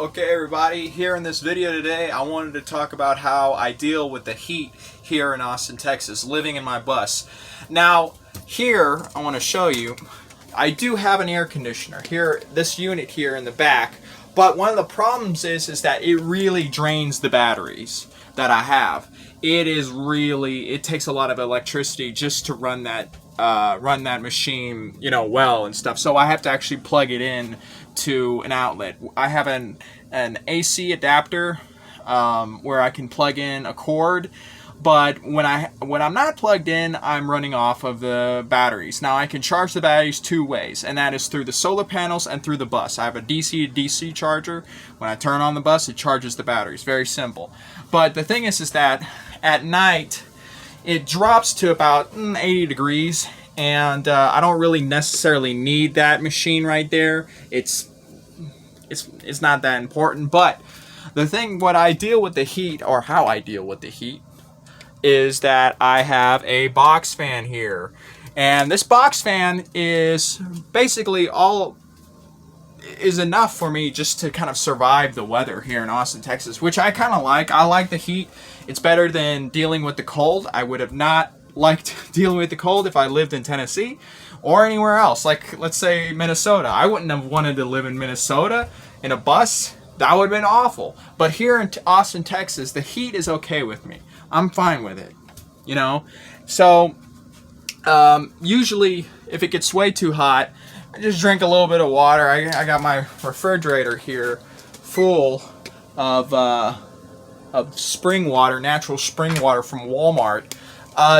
Okay everybody, here in this video today I wanted to talk about how I deal with the heat here in Austin, Texas, living in my bus. Now here I want to show you, I do have an air conditioner here, this unit here in the back, but one of the problems is that it really drains the batteries that I have. It takes a lot of electricity just to run that machine, well and stuff. So I have to actually plug it in to an outlet. I have an AC adapter where I can plug in a cord, but when I'm not plugged in, I'm running off of the batteries. Now I can charge the batteries two ways, and that is through the solar panels and through the bus. I have a DC to DC charger. When I turn on the bus, it charges the batteries. Very simple. But the thing is that at night it drops to about 80 degrees, and I don't really necessarily need that machine right there. It's not that important. But the thing, what I deal with the heat, or how I deal with the heat, is that I have a box fan here, and this box fan is basically enough for me just to kind of survive the weather here in Austin, Texas, which I kind of like. I like the heat. It's better than dealing with the cold. I would have not liked dealing with the cold if I lived in Tennessee or anywhere else, like let's say Minnesota. I wouldn't have wanted to live in Minnesota in a bus. That would have been awful. But here in Austin, Texas, the heat is okay with me. I'm fine with it, So usually if it gets way too hot, I just drink a little bit of water. I got my refrigerator here full of spring water, natural spring water from Walmart.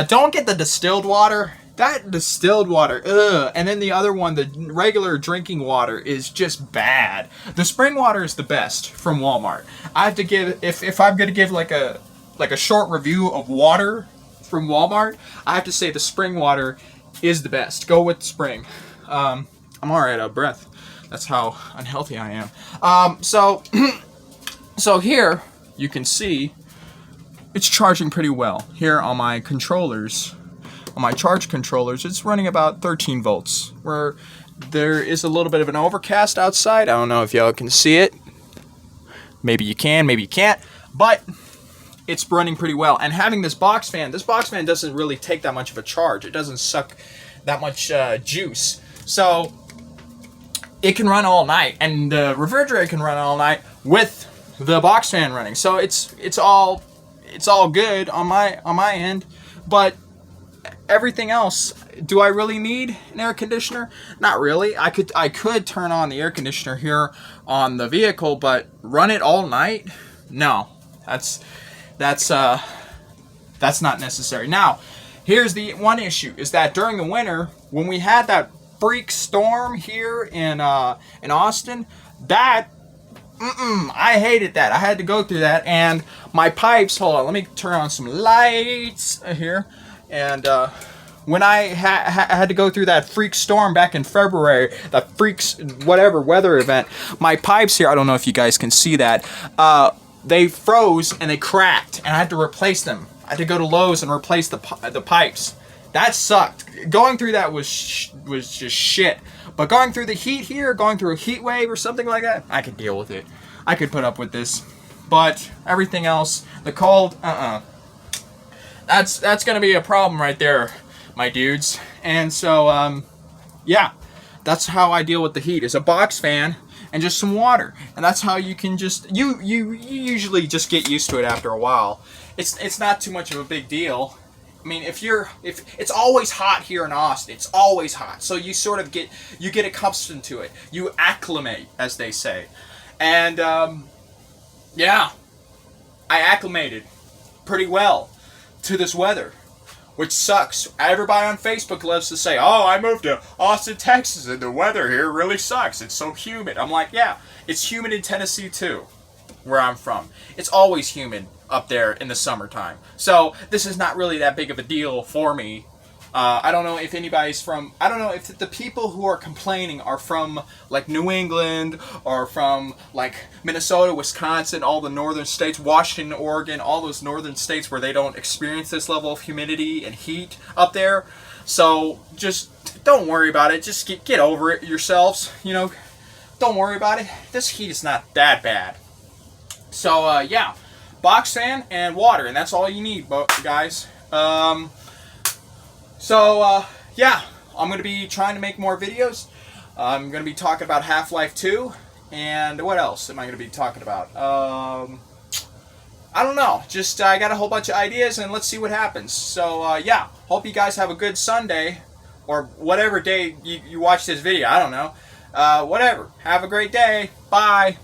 Don't get the distilled water. That distilled water, ugh. And then the other one, the regular drinking water, is just bad. The spring water is the best from Walmart. I have to give, if I'm gonna give like a short review of water from Walmart, I have to say the spring water is the best. Go with spring. I'm alright out of breath. That's how unhealthy I am. So here you can see it's charging pretty well. Here on my controllers, on my charge controllers, it's running about 13 volts. Where there is a little bit of an overcast outside. I don't know if y'all can see it. Maybe you can, maybe you can't. But it's running pretty well. And having this box fan doesn't really take that much of a charge. It doesn't suck that much juice. So it can run all night, and the refrigerator can run all night with the box fan running. So it's all good on my end. But everything else, do I really need an air conditioner? Not really. I could turn on the air conditioner here on the vehicle, but run it all night? No. That's not necessary. Now, here's the one issue, is that during the winter, when we had that freak storm here in Austin, I hated that. I had to go through that, and my pipes, hold on, let me turn on some lights here, and when I had to go through that freak storm back in February, that freaks whatever weather event, my pipes here, I don't know if you guys can see that, they froze and they cracked, and I had to replace them. I had to go to Lowe's and replace the pipes. That sucked. Going through that was just shit. But going through the heat here, going through a heat wave or something like that, I could deal with it. I could put up with this. But everything else, the cold, that's gonna be a problem right there, my dudes. And so, yeah, that's how I deal with the heat, is a box fan and just some water. And that's how you can just, you usually just get used to it after a while. It's not too much of a big deal. I mean, if it's always hot here in Austin, it's always hot. So you sort of get accustomed to it. You acclimate, as they say. And yeah, I acclimated pretty well to this weather, which sucks. Everybody on Facebook loves to say, "Oh, I moved to Austin, Texas, and the weather here really sucks. It's so humid." I'm like, yeah, it's humid in Tennessee too, where I'm from. It's always humid up there in the summertime. So this is not really that big of a deal for me. I don't know if anybody's from, I don't know if the people who are complaining are from like New England or from like Minnesota, Wisconsin, all the northern states, Washington, Oregon, all those northern states where they don't experience this level of humidity and heat up there. So just don't worry about it. Just get over it yourselves. don't worry about it. This heat is not that bad. So, yeah. Box fan and water, and that's all you need, guys. Yeah. I'm going to be trying to make more videos. I'm going to be talking about Half-Life 2. And what else am I going to be talking about? I don't know. Just I got a whole bunch of ideas, and let's see what happens. So, yeah. Hope you guys have a good Sunday. Or whatever day you watch this video. I don't know. Whatever. Have a great day. Bye.